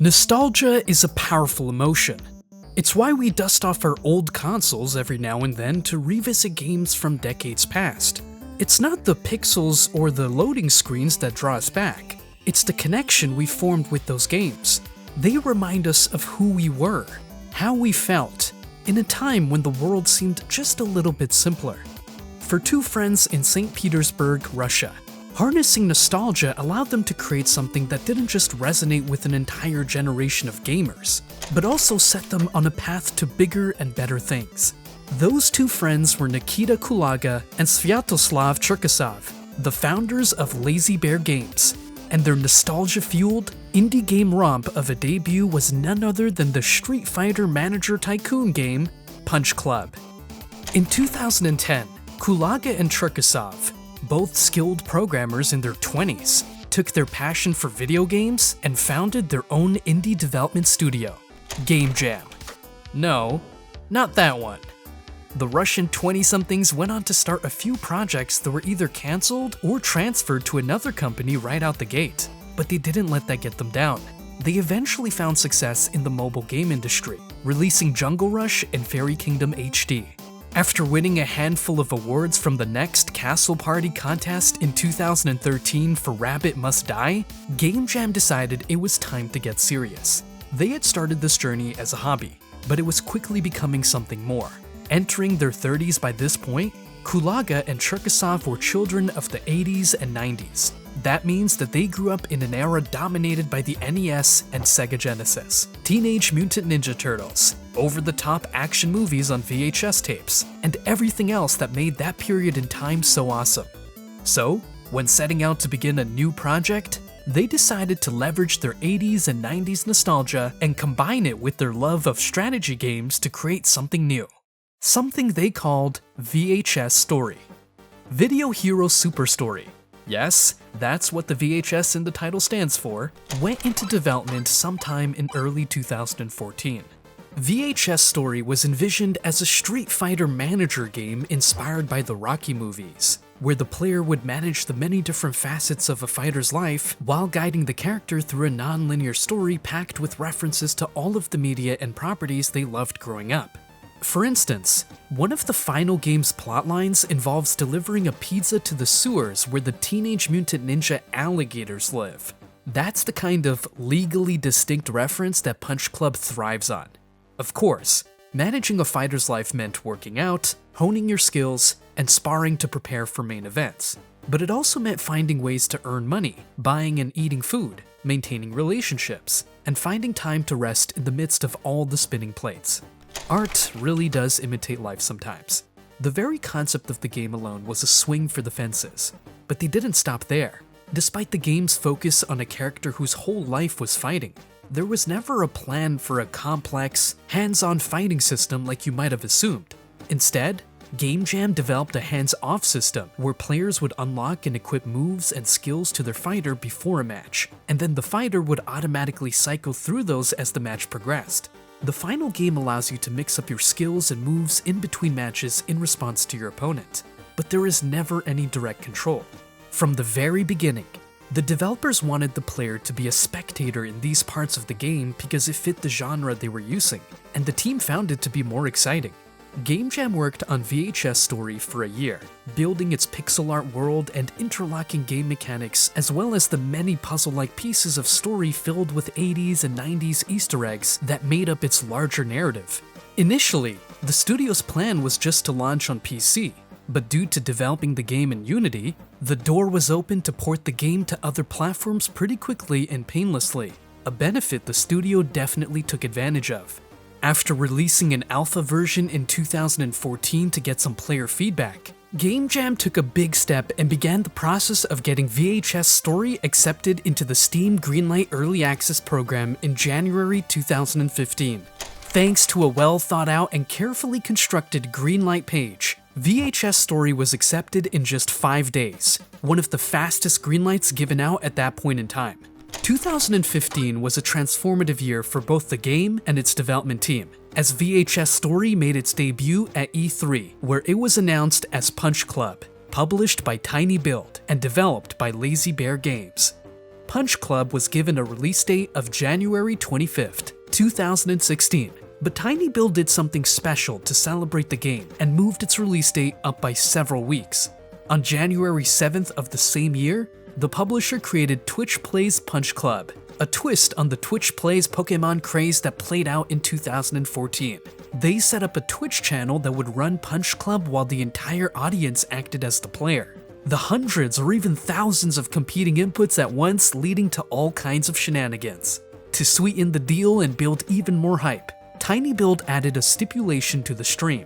Nostalgia is a powerful emotion. It's why we dust off our old consoles every now and then to revisit games from decades past. It's not the pixels or the loading screens that draw us back. It's the connection we formed with those games. They remind us of who we were, how we felt, in a time when the world seemed just a little bit simpler. For two friends in St. Petersburg, Russia, harnessing nostalgia allowed them to create something that didn't just resonate with an entire generation of gamers, but also set them on a path to bigger and better things. Those two friends were Nikita Kulaga and Svyatoslav Cherkasov, the founders of Lazy Bear Games, and their nostalgia-fueled, indie game romp of a debut was none other than the Street Fighter Manager Tycoon game, Punch Club. In 2010, Kulaga and Cherkasov, both skilled programmers in their 20s, took their passion for video games and founded their own indie development studio, Game Jam. No, not that one. The Russian 20-somethings went on to start a few projects that were either cancelled or transferred to another company right out the gate, but they didn't let that get them down. They eventually found success in the mobile game industry, releasing Jungle Rush and Fairy Kingdom HD. After winning a handful of awards from the Next Castle Party contest in 2013 for Rabbit Must Die, Game Jam decided it was time to get serious. They had started this journey as a hobby, but it was quickly becoming something more. Entering their 30s by this point, Kulaga and Cherkasov were children of the 80s and 90s. That means that they grew up in an era dominated by the NES and Sega Genesis, Teenage Mutant Ninja Turtles, over-the-top action movies on VHS tapes, and everything else that made that period in time so awesome. So, when setting out to begin a new project, they decided to leverage their 80s and 90s nostalgia and combine it with their love of strategy games to create something new. Something they called VHS Story. Video Hero Super Story. Yes, that's what the VHS in the title stands for, went into development sometime in early 2014. VHS Story was envisioned as a Street Fighter Manager game inspired by the Rocky movies, where the player would manage the many different facets of a fighter's life while guiding the character through a non-linear story packed with references to all of the media and properties they loved growing up. For instance, one of the final game's plotlines involves delivering a pizza to the sewers where the Teenage Mutant Ninja alligators live. That's the kind of legally distinct reference that Punch Club thrives on. Of course, managing a fighter's life meant working out, honing your skills, and sparring to prepare for main events. But it also meant finding ways to earn money, buying and eating food, maintaining relationships, and finding time to rest in the midst of all the spinning plates. Art really does imitate life sometimes. The very concept of the game alone was a swing for the fences, but they didn't stop there. Despite the game's focus on a character whose whole life was fighting, there was never a plan for a complex, hands-on fighting system like you might have assumed. Instead, Game Jam developed a hands-off system where players would unlock and equip moves and skills to their fighter before a match, and then the fighter would automatically cycle through those as the match progressed. The final game allows you to mix up your skills and moves in between matches in response to your opponent, but there is never any direct control. From the very beginning, the developers wanted the player to be a spectator in these parts of the game because it fit the genre they were using, and the team found it to be more exciting. Game Jam worked on VHS Story for a year, building its pixel art world and interlocking game mechanics, as well as the many puzzle-like pieces of story filled with 80s and 90s Easter eggs that made up its larger narrative. Initially, the studio's plan was just to launch on PC, but due to developing the game in Unity, the door was open to port the game to other platforms pretty quickly and painlessly, a benefit the studio definitely took advantage of. After releasing an alpha version in 2014 to get some player feedback, Game Jam took a big step and began the process of getting VHS Story accepted into the Steam Greenlight Early Access program in January 2015. Thanks to a well-thought-out and carefully constructed Greenlight page, VHS Story was accepted in just 5 days, one of the fastest Greenlights given out at that point in time. 2015 was a transformative year for both the game and its development team, as VHS Story made its debut at E3, where it was announced as Punch Club, published by Tiny Build and developed by Lazy Bear Games. Punch Club was given a release date of January 25th, 2016, but tinyBuild did something special to celebrate the game and moved its release date up by several weeks. On January 7th of the same year, the publisher created Twitch Plays Punch Club, a twist on the Twitch Plays Pokemon craze that played out in 2014. They set up a Twitch channel that would run Punch Club while the entire audience acted as the player. The hundreds or even thousands of competing inputs at once leading to all kinds of shenanigans. To sweeten the deal and build even more hype, tinyBuild added a stipulation to the stream.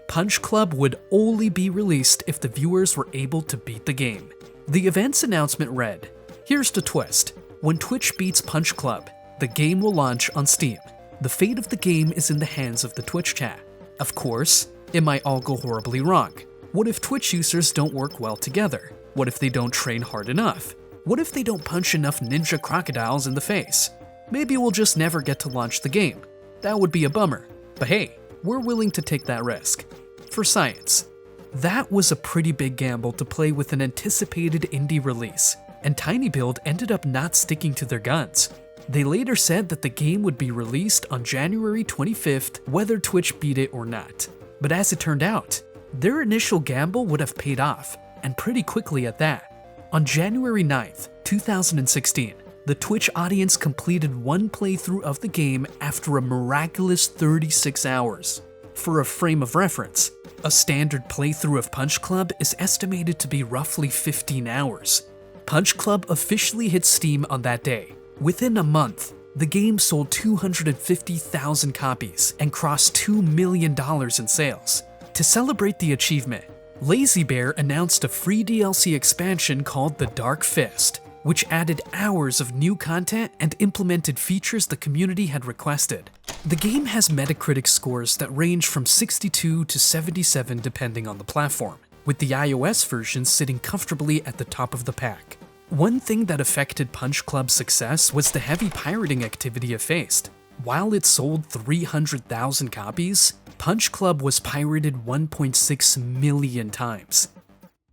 Punch Club would only be released if the viewers were able to beat the game. The event's announcement read, "Here's the twist. When Twitch beats Punch Club, the game will launch on Steam. The fate of the game is in the hands of the Twitch chat. Of course, it might all go horribly wrong. What if Twitch users don't work well together? What if they don't train hard enough? What if they don't punch enough ninja crocodiles in the face? Maybe we'll just never get to launch the game. That would be a bummer. But hey, we're willing to take that risk. For science." That was a pretty big gamble to play with an anticipated indie release, and tinyBuild ended up not sticking to their guns. They later said that the game would be released on January 25th whether Twitch beat it or not. But as it turned out, their initial gamble would have paid off, and pretty quickly at that. On January 9th, 2016, the Twitch audience completed one playthrough of the game after a miraculous 36 hours. For a frame of reference, a standard playthrough of Punch Club is estimated to be roughly 15 hours. Punch Club officially hit Steam on that day. Within a month, the game sold 250,000 copies and crossed $2 million in sales. To celebrate the achievement, Lazy Bear announced a free DLC expansion called The Dark Fist, which added hours of new content and implemented features the community had requested. The game has Metacritic scores that range from 62 to 77 depending on the platform, with the iOS version sitting comfortably at the top of the pack. One thing that affected Punch Club's success was the heavy pirating activity it faced. While it sold 300,000 copies, Punch Club was pirated 1.6 million times.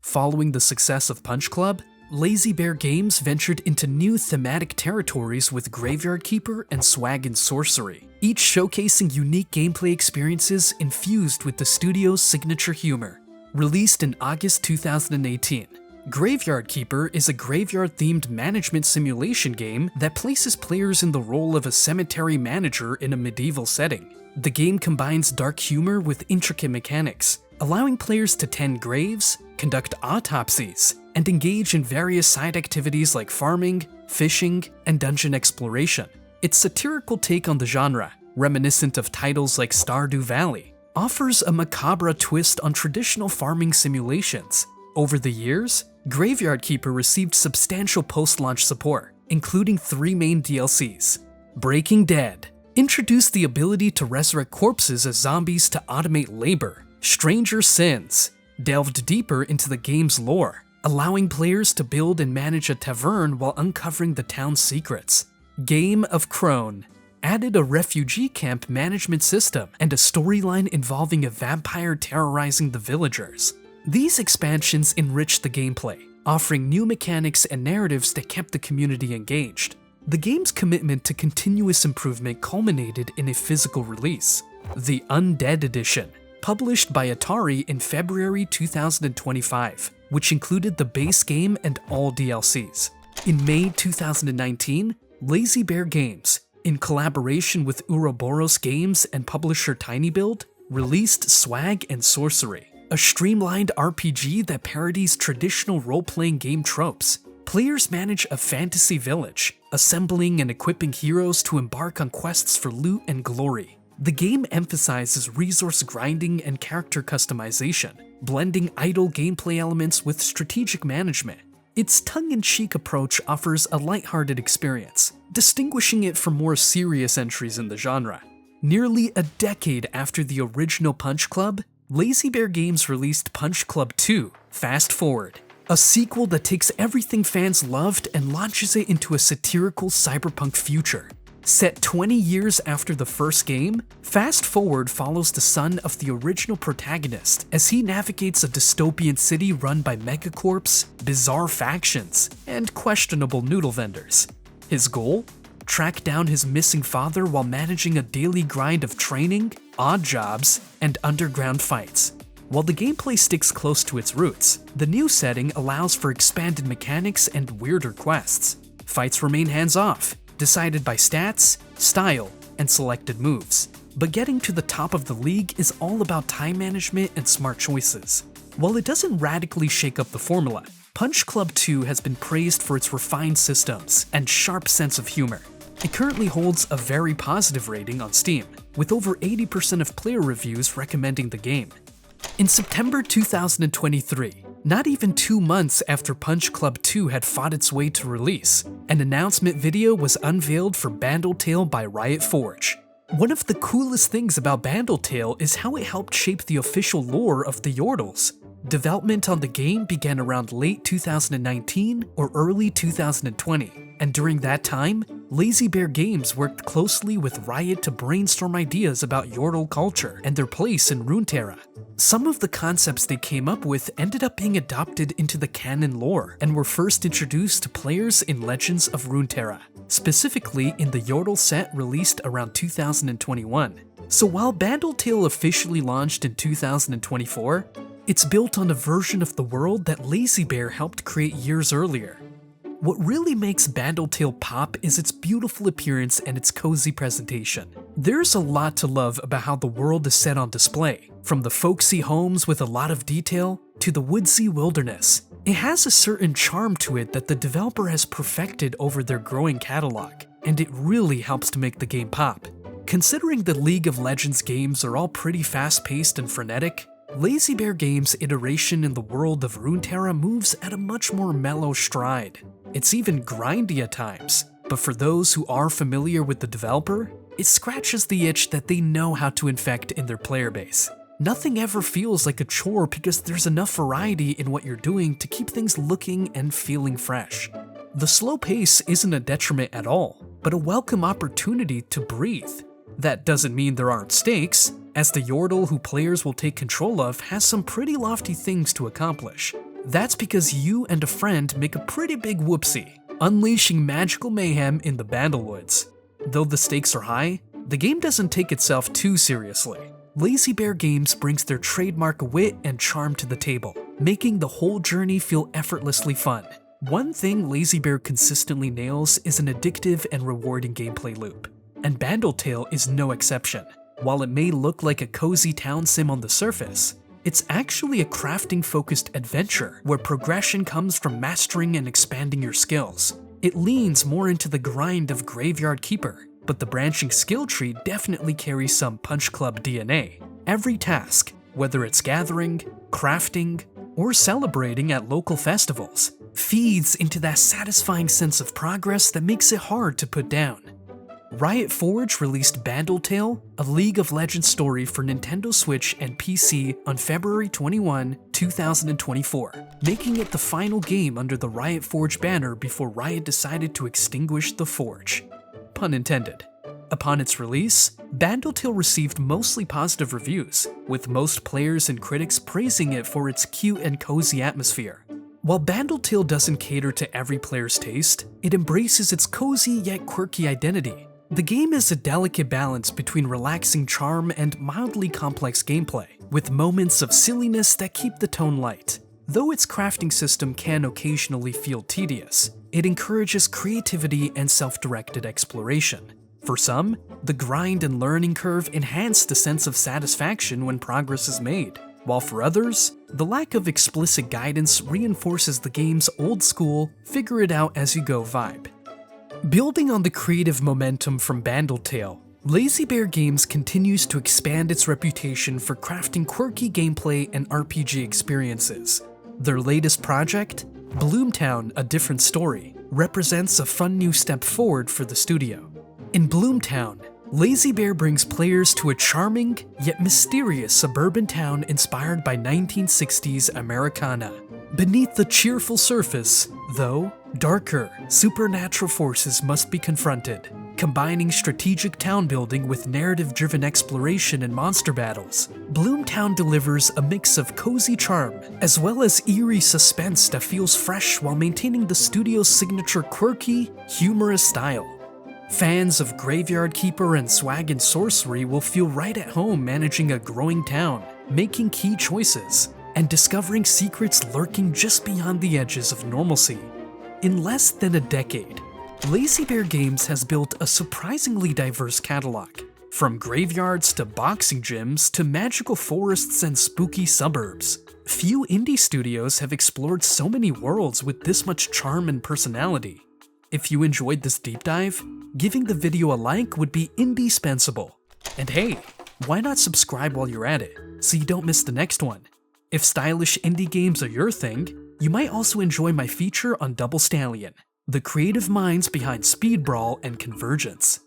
Following the success of Punch Club, Lazy Bear Games ventured into new thematic territories with Graveyard Keeper and Swag and Sorcery, each showcasing unique gameplay experiences infused with the studio's signature humor. Released in August 2018, Graveyard Keeper is a graveyard-themed management simulation game that places players in the role of a cemetery manager in a medieval setting. The game combines dark humor with intricate mechanics, allowing players to tend graves, conduct autopsies, and engage in various side activities like farming, fishing, and dungeon exploration. Its satirical take on the genre, reminiscent of titles like Stardew Valley, offers a macabre twist on traditional farming simulations. Over the years, Graveyard Keeper received substantial post-launch support, including 3 main DLCs. Breaking Dead introduced the ability to resurrect corpses as zombies to automate labor. Stranger Sins delved deeper into the game's lore, allowing players to build and manage a tavern while uncovering the town's secrets. Game of Crone added a refugee camp management system and a storyline involving a vampire terrorizing the villagers. These expansions enriched the gameplay, offering new mechanics and narratives that kept the community engaged. The game's commitment to continuous improvement culminated in a physical release, the Undead Edition, published by Atari in February 2025, which included the base game and all DLCs. In May 2019, Lazy Bear Games, in collaboration with Ouroboros Games and publisher tinyBuild, released Swag and Sorcery, a streamlined RPG that parodies traditional role-playing game tropes. Players manage a fantasy village, assembling and equipping heroes to embark on quests for loot and glory. The game emphasizes resource grinding and character customization, blending idle gameplay elements with strategic management. Its tongue-in-cheek approach offers a lighthearted experience, distinguishing it from more serious entries in the genre. Nearly a decade after the original Punch Club, Lazy Bear Games released Punch Club 2, Fast Forward, a sequel that takes everything fans loved and launches it into a satirical cyberpunk future. Set 20 years after the first game, Fast Forward follows the son of the original protagonist as he navigates a dystopian city run by megacorps, bizarre factions, and questionable noodle vendors. His goal? Track down his missing father while managing a daily grind of training, odd jobs, and underground fights. While the gameplay sticks close to its roots, the new setting allows for expanded mechanics and weirder quests. Fights remain hands-off, decided by stats, style, and selected moves. But getting to the top of the league is all about time management and smart choices. While it doesn't radically shake up the formula, Punch Club 2 has been praised for its refined systems and sharp sense of humor. It currently holds a very positive rating on Steam, with over 80% of player reviews recommending the game. In September 2023, not even 2 months after Punch Club 2 had fought its way to release, an announcement video was unveiled for Bandle by Riot Forge. One of the coolest things about Bandle is how it helped shape the official lore of the Yordles. Development on the game began around late 2019 or early 2020, and during that time, Lazy Bear Games worked closely with Riot to brainstorm ideas about Yordle culture and their place in Runeterra. Some of the concepts they came up with ended up being adopted into the canon lore and were first introduced to players in Legends of Runeterra, specifically in the Yordle set released around 2021. So while Bandle officially launched in 2024, it's built on a version of the world that Lazy Bear helped create years earlier. What really makes Bandle pop is its beautiful appearance and its cozy presentation. There's a lot to love about how the world is set on display, from the folksy homes with a lot of detail to the woodsy wilderness. It has a certain charm to it that the developer has perfected over their growing catalog, and it really helps to make the game pop. Considering the League of Legends games are all pretty fast-paced and frenetic, Lazy Bear Games' iteration in the world of Runeterra moves at a much more mellow stride. It's even grindy at times, but for those who are familiar with the developer, it scratches the itch that they know how to infect in their player base. Nothing ever feels like a chore because there's enough variety in what you're doing to keep things looking and feeling fresh. The slow pace isn't a detriment at all, but a welcome opportunity to breathe. That doesn't mean there aren't stakes, as the Yordle who players will take control of has some pretty lofty things to accomplish. That's because you and a friend make a pretty big whoopsie, unleashing magical mayhem in the Bandlewoods. Though the stakes are high, the game doesn't take itself too seriously. Lazy Bear Games brings their trademark wit and charm to the table, making the whole journey feel effortlessly fun. One thing Lazy Bear consistently nails is an addictive and rewarding gameplay loop, and Bandle is no exception. While it may look like a cozy town sim on the surface, it's actually a crafting-focused adventure where progression comes from mastering and expanding your skills. It leans more into the grind of Graveyard Keeper, but the branching skill tree definitely carries some Punch Club DNA. Every task, whether it's gathering, crafting, or celebrating at local festivals, feeds into that satisfying sense of progress that makes it hard to put down. Riot Forge released Bandle, a League of Legends story for Nintendo Switch and PC on February 21, 2024, making it the final game under the Riot Forge banner before Riot decided to extinguish the Forge. Pun intended. Upon its release, Bandle received mostly positive reviews, with most players and critics praising it for its cute and cozy atmosphere. While Bandle doesn't cater to every player's taste, it embraces its cozy yet quirky identity. The game is a delicate balance between relaxing charm and mildly complex gameplay, with moments of silliness that keep the tone light. Though its crafting system can occasionally feel tedious, it encourages creativity and self-directed exploration. For some, the grind and learning curve enhance the sense of satisfaction when progress is made, while for others, the lack of explicit guidance reinforces the game's old-school, figure-it-out-as-you-go vibe. Building on the creative momentum from Bandle, Lazy Bear Games continues to expand its reputation for crafting quirky gameplay and RPG experiences. Their latest project, Bloomtown: A Different Story, represents a fun new step forward for the studio. In Bloomtown, Lazy Bear brings players to a charming, yet mysterious suburban town inspired by 1960s Americana. Beneath the cheerful surface, though, darker, supernatural forces must be confronted, combining strategic town building with narrative-driven exploration and monster battles. Bloomtown delivers a mix of cozy charm, as well as eerie suspense that feels fresh while maintaining the studio's signature quirky, humorous style. Fans of Graveyard Keeper and Swag and Sorcery will feel right at home managing a growing town, making key choices, and discovering secrets lurking just beyond the edges of normalcy. In less than a decade, Lazy Bear Games has built a surprisingly diverse catalog, from graveyards to boxing gyms to magical forests and spooky suburbs. Few indie studios have explored so many worlds with this much charm and personality. If you enjoyed this deep dive, giving the video a like would be indispensable. And hey, why not subscribe while you're at it, so you don't miss the next one? If stylish indie games are your thing, you might also enjoy my feature on Double Stallion, the creative minds behind Speed Brawl and Convergence.